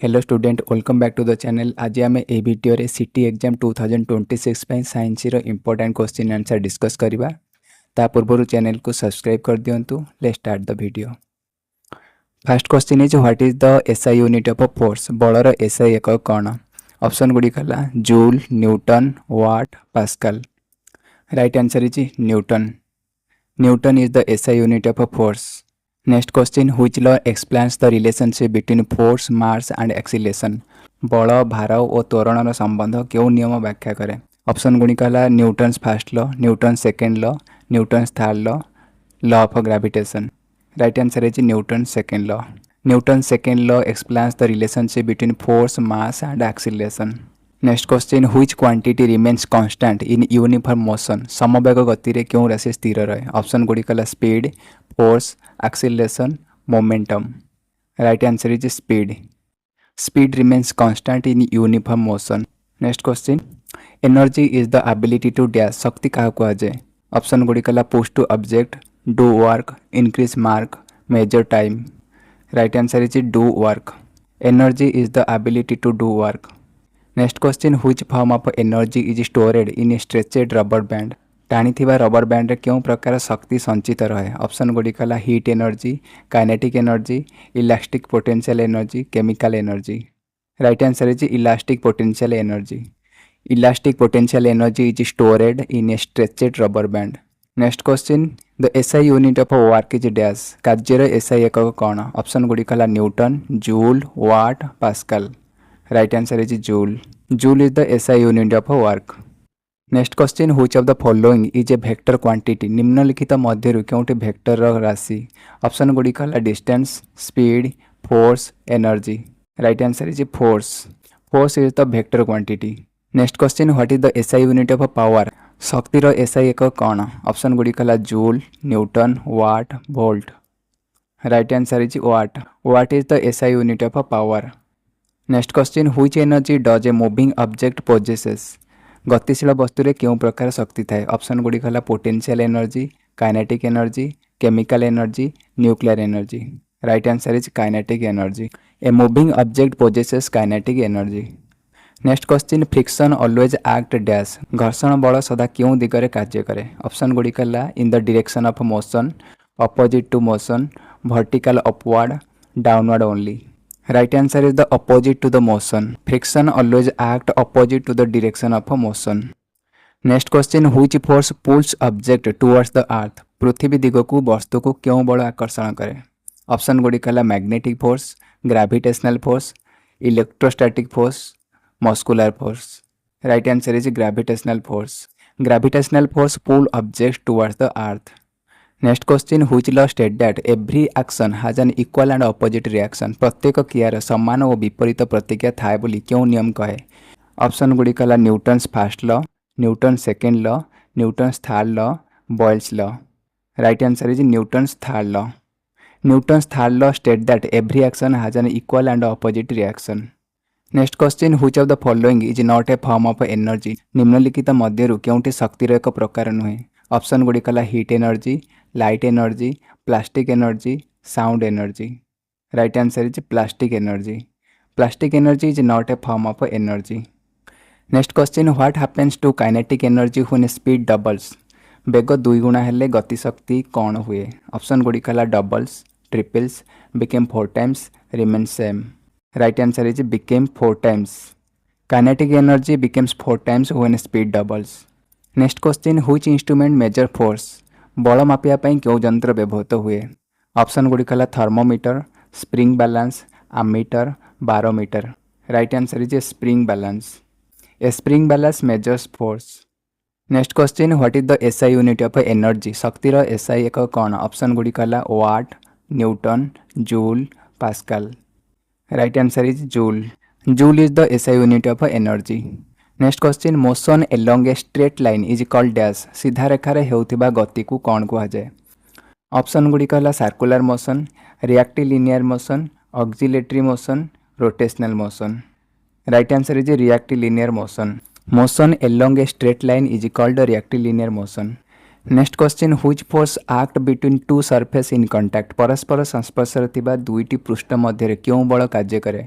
Hello student welcome back to the channel. आज आम ए वीडियो रे सिटी एग्जाम 2026 साइंस रो इंपोर्टेंट क्वेश्चन आंसर डिस्कस करबा। ता पूर्व चैनल को सब्सक्राइब कर दियंतु। Let's start the video. First question is what is the SI unit of force. बलर एसआई एक कौन? ऑप्शन गुडी कला joule, newton, watt, pascal. Right answer is newton. Newton is the SI unit of a force. Next question, which law explains the relationship between force, mass and acceleration? बल, भार और त्वरण संबंध क्यों नियम व्याख्या करे? ऑप्शन गुणिक है Newton's first law, Newton second law, Newton's third law, law of gravitation. Right answer is Newton second law. Newton second law explains the relationship between force, mass and acceleration. Next question, which quantity remains constant in uniform motion. समवेग गति रे क्यों राशि स्थिर रहे? Option गुड़िक speed, force, acceleration, momentum. Right answer is speed. Speed remains constant in uniform motion. Next question, energy is the ability to dash. शक्ति क्या कहुए? ऑप्शन गुड़िक push to object, do work, increase mark, measure time. Right answer is do work. Energy is the ability to do work. Next question, which form of energy is stored in stretched rubber band. टाणी rubber band क्यों प्रकार शक्ति संचित रहे? Option गुड़िक heat energy, kinetic energy, elastic potential energy, chemical energy. Right answer is elastic potential energy. Elastic potential energy is stored in stretched rubber band. Next question, the SI unit of work is dash. कार्यर SI एकक कौन? Option गुड़िक newton, joule, watt, pascal. Right answer is joule. Joule is the SI unit of work. Next question, which of the following is a vector quantity. निम्नलिखित मध्य क्योंटी vector राशि? Option गुड़िक distance, speed, force, energy. Right answer is force. Force is the vector quantity. Next question, what is the SI unit of power. शक्तिर SI एकक कौन? Option गुड़िक joule, newton, watt, volt. Right answer is watt. Watt is the SI unit of power. Next question, which energy does a moving object possesses. गतिशील वस्तु रे क्यों प्रकार शक्ति थाए? ऑप्शन गुड़िक potential energy, kinetic energy, chemical energy, nuclear energy. Right answer is kinetic energy. A moving object possesses kinetic energy. Next question, friction always act dash. घर्षण बल सदा क्यों दिगरे कार्य करे? ऑप्शन गुड़िक in the direction of motion, opposite to motion, vertical upward, downward only. Right answer is the opposite to the motion. Friction always act opposite to the direction of a motion. Next question, which force pulls object towards the earth? पृथ्वी दिगकू वस्तु को क्यों बल आकर्षण करे? Option गुड़िक magnetic force, gravitational force, electrostatic force, muscular force. Right answer is gravitational force. Gravitational force pull object towards the earth. Next question, which law state that every action has an equal and opposite reaction. प्रत्येक क्रियार समान और विपरीत प्रतिक्रिया थाए बोली क्यों नियम कहे? ऑप्शन गुड़िक Newton's first law, Newton second law, Newton's third law, Boyle's law. Right answer is Newton's third law. Newton's third law state that every action has an equal and opposite reaction. Next question, which of the following is not a form of energy. निम्नलिखित मध्य क्योंटी शक्तिर एक प्रकार नुहे? Option गुड़िक heat energy, light energy, plastic energy, sound energy. Right answer is plastic energy. Plastic energy is not a form of energy. Next question, what happens to kinetic energy when speed doubles. बेग दुई गुणा हेले गतिशक्ति कौन हुए? Option गुड़िक doubles, triples, became 4 times, remain same. Right answer is became 4 times. Kinetic energy becomes 4 times when speed doubles. Next question, which instrument measure force. बल मापिया क्यों यंत्र व्यवहृत हुए? ऑप्शन गुड़िक thermometer, spring balance, ammeter, barometer. Right answer is spring balance. A spring balance measures force. Next question, what is the SI unit of energy. शक्तिर SI एक कौन? ऑप्शन गुड़िक watt, newton, joule, pascal. Right answer is joule. Joule is the SI unit of energy. Next question, motion along a straight line is called dash. सीधा रेखार होउथिबा गति को कौन कहुए? ऑप्शन गुड़िक circular motion, rectilinear motion, oscillatory motion, rotational motion. Right answer is rectilinear motion. Motion along a straight line is called reactive linear motion. Next question, which force act between two surface in contact. परस्पर संस्पर्श दुईटी पृष्ठ मध्य क्यों बल कार्य करे?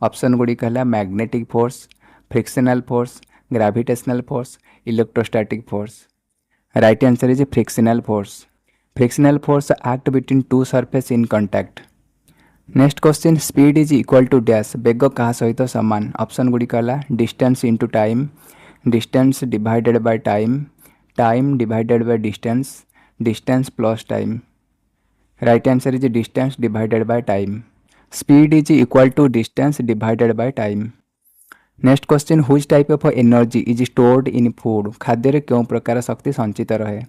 Option गुड़िक है magnetic force, frictional force, gravitational force, electrostatic force. Right answer is frictional force. Frictional force act between two surface in contact. Next question, speed is equal to dash, बेग क्या सहित सामान। ऑप्शन गुड़िक है distance into time, distance divided by time, time divided by distance, distance plus time. Right answer is distance divided by time. Speed is equal to distance divided by time. Next question, whose type of energy is stored in food, खाद्य क्यों प्रकार शक्ति संचित रहे।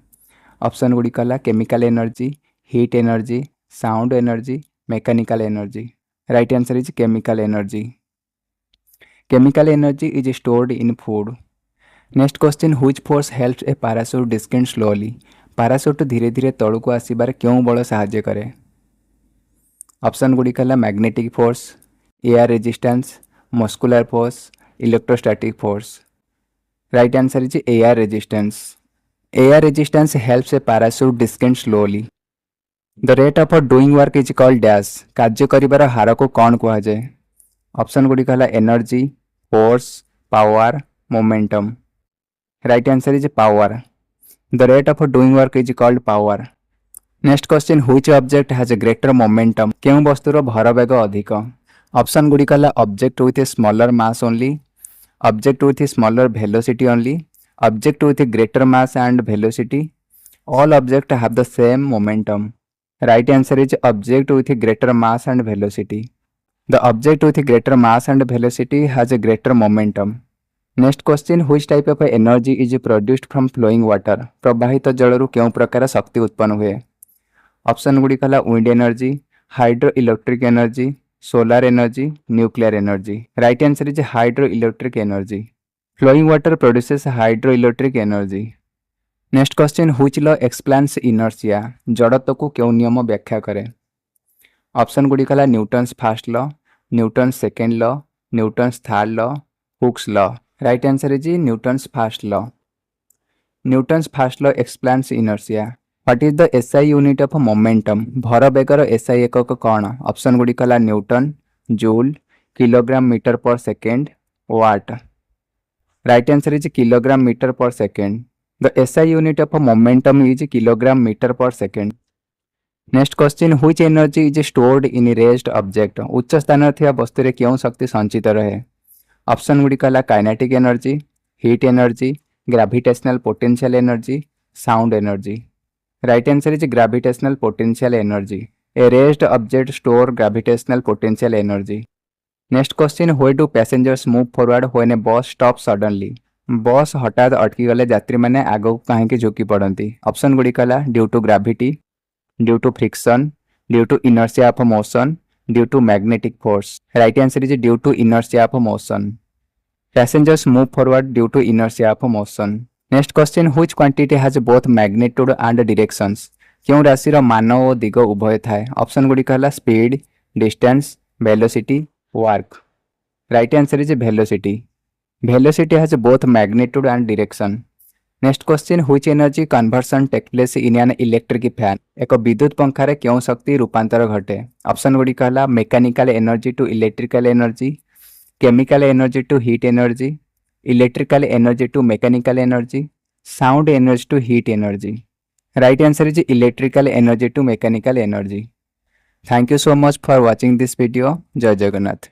Option गुड़िक है chemical energy, heat energy, sound energy, mechanical energy. Right answer is chemical energy. Chemical energy is stored in food. Next question, whose force helps a parachute descend slowly, parachute धीरे धीरे तलू को आसबार क्यों बल साहाय्य करे। ऑप्शन गुड़िक है magnetic force, air resistance, muscular force, electrostatic force. Right answer is air resistance. Air resistance helps a parachute descend slowly. The rate of doing work is called dash, कार्य करिबार हार को कौन कह जाए। ऑप्शन गुड़िक है energy, force, power, momentum. Right answer is power. The rate of doing work is called power. Next question, which object has a greater momentum, क्यों वस्तुर भरवेग अधिक। ऑप्शन गुड़िक है object with a smaller mass only, object with a smaller velocity only, object with a greater mass and velocity, all object have the same momentum. Right answer is object with a greater mass and velocity. The object with a greater mass and velocity has a greater momentum. Next question, which type of energy is produced from flowing water, प्रवाहित जलरू क्यों प्रकार शक्ति उत्पन्न हुए। Option गुड़िक है wind energy, hydro electric energy, solar energy, nuclear energy. Right answer is hydro electric energy. Flowing water produces hydro electric energy. Next question, which law explains inertia, जड़त्व को क्यों नियम व्याख्या करे। ऑप्शन गुड़िक है Newton's first law, Newton's second law, Newton's third law, Hooke's law. Right answer is Newton's first law. Newton's first law explains inertia. What is the SI unit of momentum, भर बेगर SI एकक कौन। Option गुड़िक है newton, joule, kilogram metre per second, watt. Right answer is kilogram metre per second. The SI unit of momentum is kilogram metre per second. Next question, which energy is stored in raised object, उच्च स्थान थिया वस्तु क्यों शक्ति संचित रहे। Option गुड़िक है kinetic energy, heat energy, gravitational potential energy, sound energy. Right answer is gravitational potential energy. A raised object store gravitational potential energy. Next question, where do passengers move forward when A bus stop suddenly, बस हठात अटकी गले यात्री मैंने आग को कहीं झुकी पड़ती। ऑप्शन गुड़िक है due to gravity, due to friction, due to inertia of motion, due to magnetic force. Right answer is due to inertia of motion. Passengers move forward due to inertia of motion. Next question, which quantity has both magnitude and directions, क्यों राशि मान और दिग उभय थाए। Option गुड़िक है speed, distance, velocity, work. Right answer is velocity. Velocity has both magnitude and direction. Next question, which energy conversion take place in an electric fan, एक विद्युत पंखार क्यों शक्ति रूपांतर घटे। ऑप्शन गुड़िक है mechanical energy to electrical energy, chemical energy to heat energy, electrical energy to mechanical energy, sound energy to heat energy. Right answer is electrical energy to mechanical energy. Thank you so much for watching this video. जय जगन्नाथ।